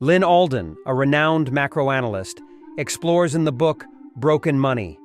Alden, a renowned macroanalyst, explores in the book Broken Money,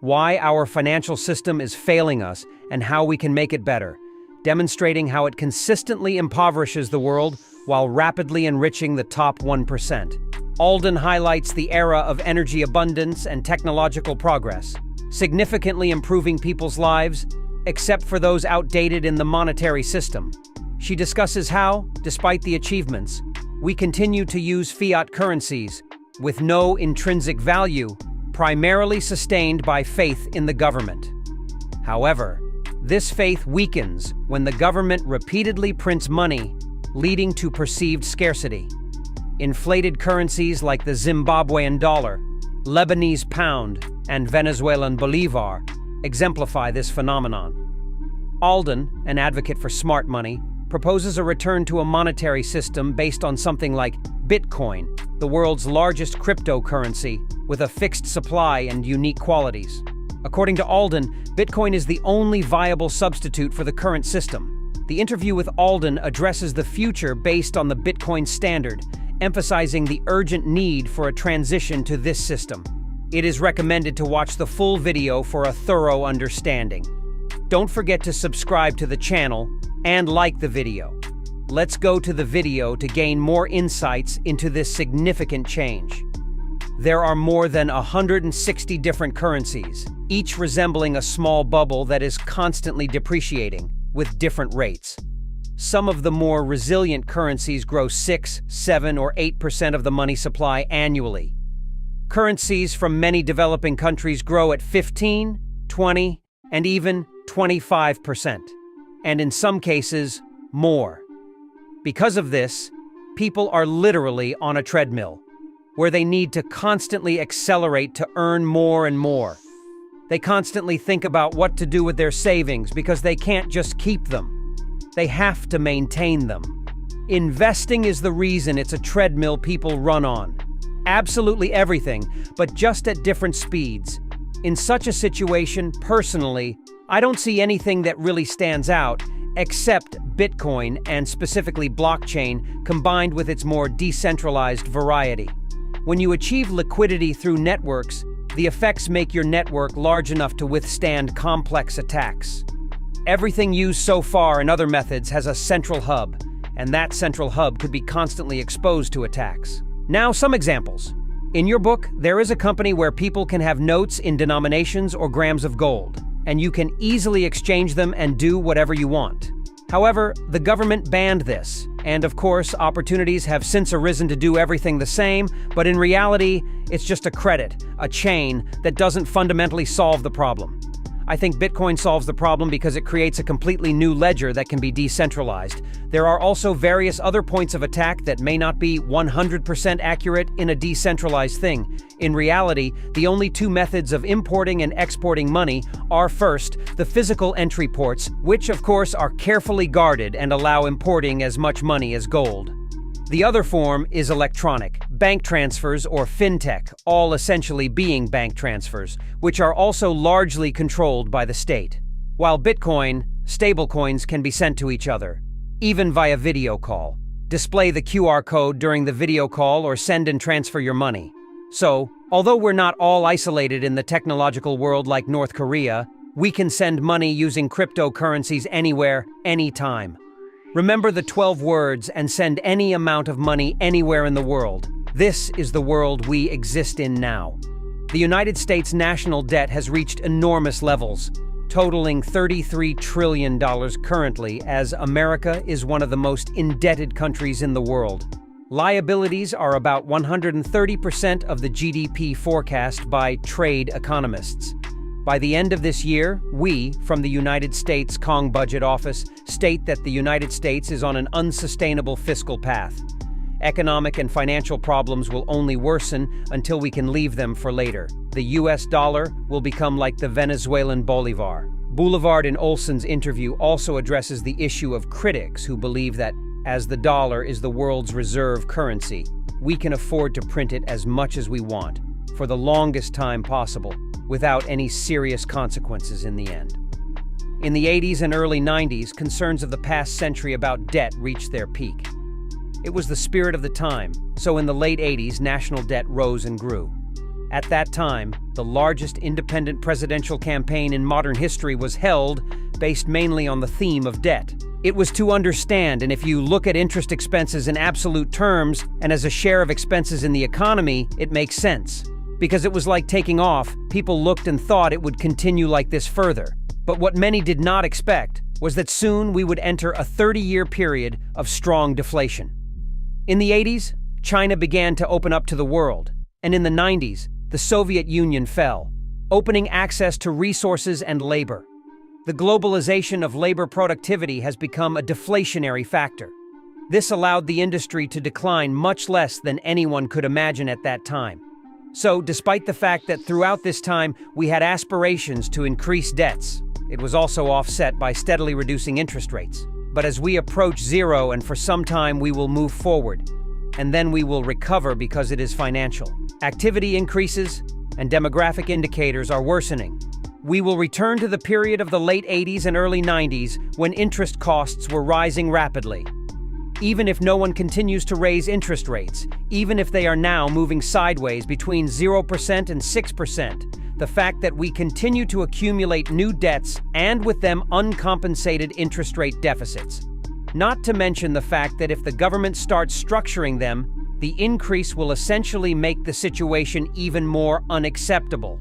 why our financial system is failing us and how we can make it better, demonstrating how it consistently impoverishes the world while rapidly enriching the top 1%. Alden highlights the era of energy abundance and technological progress, significantly improving people's lives, except for those outdated in the monetary system. She discusses how, despite the achievements, we continue to use fiat currencies with no intrinsic value, primarily sustained by faith in the government. However, this faith weakens when the government repeatedly prints money, leading to perceived scarcity. Inflated currencies like the Zimbabwean dollar, Lebanese pound, and Venezuelan bolivar exemplify this phenomenon. Alden, an advocate for smart money, proposes a return to a monetary system based on something like Bitcoin, the world's largest cryptocurrency, with a fixed supply and unique qualities. According to Alden, Bitcoin is the only viable substitute for the current system. The interview with Alden addresses the future based on the Bitcoin standard, emphasizing the urgent need for a transition to this system. It is recommended to watch the full video for a thorough understanding. Don't forget to subscribe to the channel and like the video. Let's go to the video to gain more insights into this significant change. There are more than 160 different currencies, each resembling a small bubble that is constantly depreciating, with different rates. Some of the more resilient currencies grow 6, 7, or 8% of the money supply annually. Currencies from many developing countries grow at 15, 20, and even 25%, and in some cases, more. Because of this, people are literally on a treadmill, where they need to constantly accelerate to earn more and more. They constantly think about what to do with their savings because they can't just keep them. They have to maintain them. Investing is the reason it's a treadmill people run on. Absolutely everything, but just at different speeds. In such a situation, personally, I don't see anything that really stands out except Bitcoin and specifically blockchain combined with its more decentralized variety. When you achieve liquidity through networks, the effects make your network large enough to withstand complex attacks. Everything used so far in other methods has a central hub, and that central hub could be constantly exposed to attacks. Now, some examples. In your book, there is a company where people can have notes in denominations or grams of gold, and you can easily exchange them and do whatever you want. However, the government banned this, and of course, opportunities have since arisen to do everything the same, but in reality, it's just a credit, a chain that doesn't fundamentally solve the problem. I think Bitcoin solves the problem because it creates a completely new ledger that can be decentralized. There are also various other points of attack that may not be 100% accurate in a decentralized thing. In reality, the only two methods of importing and exporting money are first, the physical entry ports, which of course are carefully guarded and allow importing as much money as gold. The other form is electronic, bank transfers or fintech, all essentially being bank transfers, which are also largely controlled by the state. While Bitcoin, stablecoins can be sent to each other, even via video call. Display the QR code during the video call or send and transfer your money. So, although we're not all isolated in the technological world like North Korea, we can send money using cryptocurrencies anywhere, anytime. Remember the 12 words and send any amount of money anywhere in the world. This is the world we exist in now. The United States national debt has reached enormous levels, totaling $33 trillion currently, as America is one of the most indebted countries in the world. Liabilities are about 130% of the GDP forecast by trade economists. By the end of this year, we, from the United States Kong Budget Office, state that the United States is on an unsustainable fiscal path. Economic and financial problems will only worsen until we can leave them for later. The US dollar will become like the Venezuelan bolivar. Boulevard in Olson's interview also addresses the issue of critics who believe that, as the dollar is the world's reserve currency, we can afford to print it as much as we want, for the longest time possible, without any serious consequences in the end. In the 80s and early 90s, concerns of the past century about debt reached their peak. It was the spirit of the time, so in the late 80s, national debt rose and grew. At that time, the largest independent presidential campaign in modern history was held based mainly on the theme of debt. It was to understand, and if you look at interest expenses in absolute terms and as a share of expenses in the economy, it makes sense. Because it was like taking off, people looked and thought it would continue like this further. But what many did not expect was that soon we would enter a 30-year period of strong deflation. In the 80s, China began to open up to the world, and in the 90s, the Soviet Union fell, opening access to resources and labor. The globalization of labor productivity has become a deflationary factor. This allowed the industry to decline much less than anyone could imagine at that time. So, despite the fact that throughout this time we had aspirations to increase debts, it was also offset by steadily reducing interest rates. But as we approach zero, and for some time we will move forward, and then we will recover because it is financial. Activity increases, and demographic indicators are worsening. We will return to the period of the late 80s and early 90s when interest costs were rising rapidly. Even if no one continues to raise interest rates, even if they are now moving sideways between 0% and 6%, the fact that we continue to accumulate new debts and with them uncompensated interest rate deficits. Not to mention the fact that if the government starts structuring them, the increase will essentially make the situation even more unacceptable.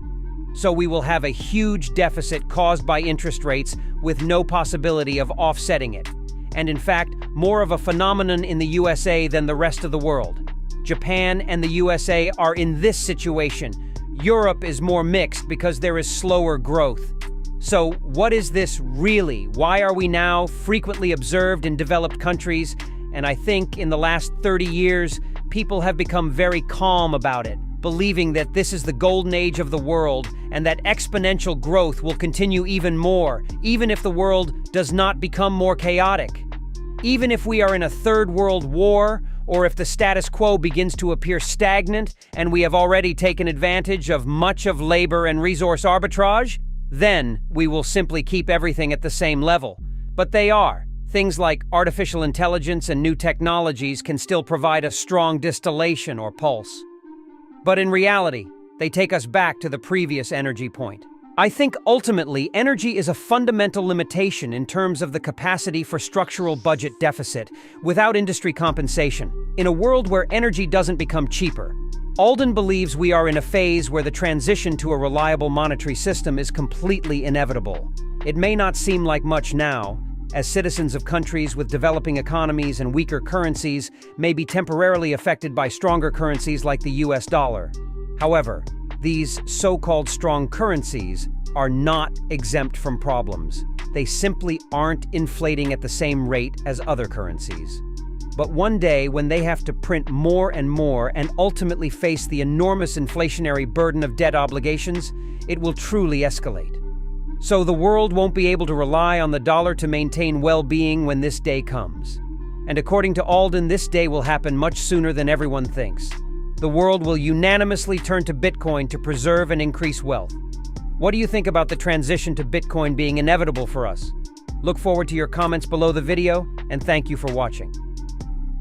So we will have a huge deficit caused by interest rates with no possibility of offsetting it. And in fact, more of a phenomenon in the USA than the rest of the world. Japan and the USA are in this situation. Europe is more mixed because there is slower growth. So what is this really? Why are we now frequently observed in developed countries? And I think in the last 30 years, people have become very calm about it, believing that this is the golden age of the world and that exponential growth will continue even more, even if the world does not become more chaotic. Even if we are in a third world war, or if the status quo begins to appear stagnant and we have already taken advantage of much of labor and resource arbitrage, then we will simply keep everything at the same level. But they are. Things like artificial intelligence and new technologies can still provide a strong distillation or pulse. But in reality, they take us back to the previous energy point. I think ultimately, energy is a fundamental limitation in terms of the capacity for structural budget deficit without industry compensation. In a world where energy doesn't become cheaper, Alden believes we are in a phase where the transition to a reliable monetary system is completely inevitable. It may not seem like much now, as citizens of countries with developing economies and weaker currencies may be temporarily affected by stronger currencies like the US dollar. However, these so-called strong currencies are not exempt from problems. They simply aren't inflating at the same rate as other currencies. But one day, when they have to print more and ultimately face the enormous inflationary burden of debt obligations, it will truly escalate. So the world won't be able to rely on the dollar to maintain well-being when this day comes. And according to Alden, this day will happen much sooner than everyone thinks. The world will unanimously turn to Bitcoin to preserve and increase wealth. What do you think about the transition to Bitcoin being inevitable for us? Look forward to your comments below the video, and thank you for watching.